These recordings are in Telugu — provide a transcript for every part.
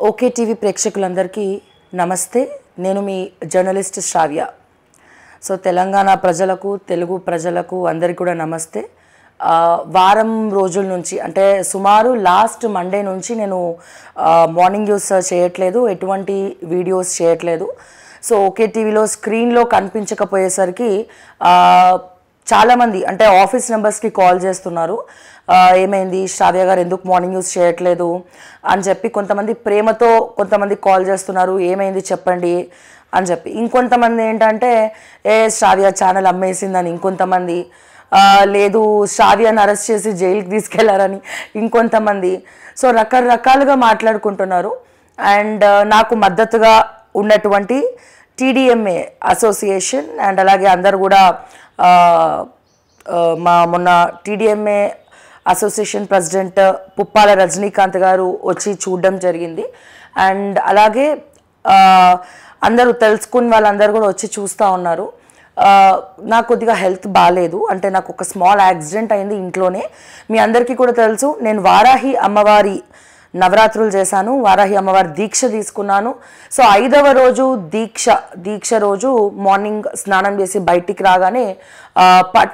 ఓకే టీవీ ప్రేక్షకులందరికీ నమస్తే. నేను మీ జర్నలిస్ట్ శ్రావ్య. సో తెలంగాణ ప్రజలకు, తెలుగు ప్రజలకు అందరికీ కూడా నమస్తే. వారం రోజుల నుంచి అంటే సుమారు లాస్ట్ మండే నుంచి నేను మార్నింగ్ న్యూస్ చేయట్లేదు, ఎటువంటి వీడియోస్ చేయట్లేదు. సో ఓకే టీవీలో స్క్రీన్లో కనిపించకపోయేసరికి చాలామంది అంటే ఆఫీస్ నెంబర్స్కి కాల్ చేస్తున్నారు, ఏమైంది శ్రావ్య గారు ఎందుకు మార్నింగ్ న్యూస్ చేయట్లేదు అని చెప్పి. కొంతమంది ప్రేమతో కొంతమంది కాల్ చేస్తున్నారు, ఏమైంది చెప్పండి అని చెప్పి. ఇంకొంతమంది ఏంటంటే శ్రావ్య ఛానల్ అమ్మేసిందని, ఇంకొంతమంది లేదు శ్రావ్యని అరెస్ట్ చేసి జైలుకి తీసుకెళ్లారని ఇంకొంతమంది. సో రకరకాలుగా మాట్లాడుకుంటున్నారు. అండ్ నాకు మద్దతుగా ఉన్నటువంటి టీడీఎంఏ అసోసియేషన్ అండ్ అలాగే అందరు కూడా మొన్న TDMA association president Puppala Rajinikanth గారు వచ్చి చూడడం జరిగింది. అండ్ అలాగే అందరూ తెలుసుకుని వాళ్ళందరూ కూడా వచ్చి చూస్తూ ఉన్నారు. నాకు కొద్దిగా హెల్త్ బాగాలేదు, అంటే నాకు ఒక స్మాల్ యాక్సిడెంట్ అయింది ఇంట్లోనే. మీ అందరికీ కూడా తెలుసు, నేను వారాహి అమ్మవారి నవరాత్రులు చేశాను, వారాహి అమ్మవారి దీక్ష తీసుకున్నాను. సో 5వ రోజు దీక్ష రోజు మార్నింగ్ స్నానం చేసి బయటికి రాగానే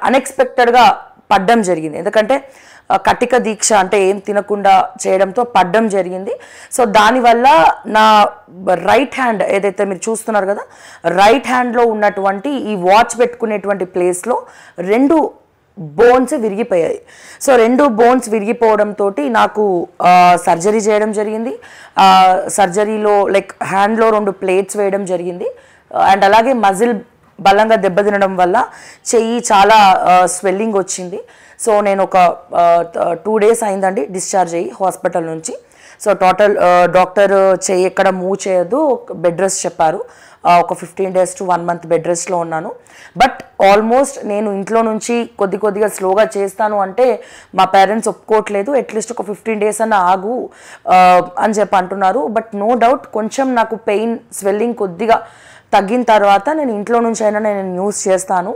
అన్ఎక్స్పెక్టెడ్గా పడ్డం జరిగింది. ఎందుకంటే కటిక దీక్ష అంటే ఏం తినకుండా చేయడంతో పడ్డం జరిగింది. సో దానివల్ల నా రైట్ హ్యాండ్ ఏదైతే మీరు చూస్తున్నారు కదా, రైట్ హ్యాండ్లో ఉన్నటువంటి ఈ వాచ్ పెట్టుకునేటువంటి ప్లేస్లో 2 బోన్స్ విరిగిపోయాయి. సో 2 బోన్స్ విరిగిపోవడంతో నాకు సర్జరీ చేయడం జరిగింది. సర్జరీలో లైక్ హ్యాండ్లో 2 ప్లేట్స్ వేయడం జరిగింది. అండ్ అలాగే మజిల్ బలంగా దెబ్బతినడం వల్ల చెయ్యి చాలా స్వెల్లింగ్ వచ్చింది. సో నేను ఒక 2 days అయిందండి డిశ్చార్జ్ అయ్యి హాస్పిటల్ నుంచి. సో టోటల్ డాక్టర్ చెయ్యి ఎక్కడ మూవ్ చేయొద్దు, బెడ్ రెస్ట్ చెప్పారు. ఒక 15 days to 1 month బెడ్ రెస్ట్లో ఉన్నాను. బట్ ఆల్మోస్ట్ నేను ఇంట్లో నుంచి కొద్దిగా స్లోగా చేస్తాను అంటే మా పేరెంట్స్ ఒప్పుకోవట్లేదు. అట్లీస్ట్ ఒక 15 days అన్న ఆగు అని చెప్పి అంటున్నారు. బట్ నో డౌట్ కొంచెం నాకు పెయిన్ స్వెల్లింగ్ కొద్దిగా తగ్గిన తర్వాత నేను ఇంట్లో నుంచి అయినా నేను న్యూస్ చేస్తాను.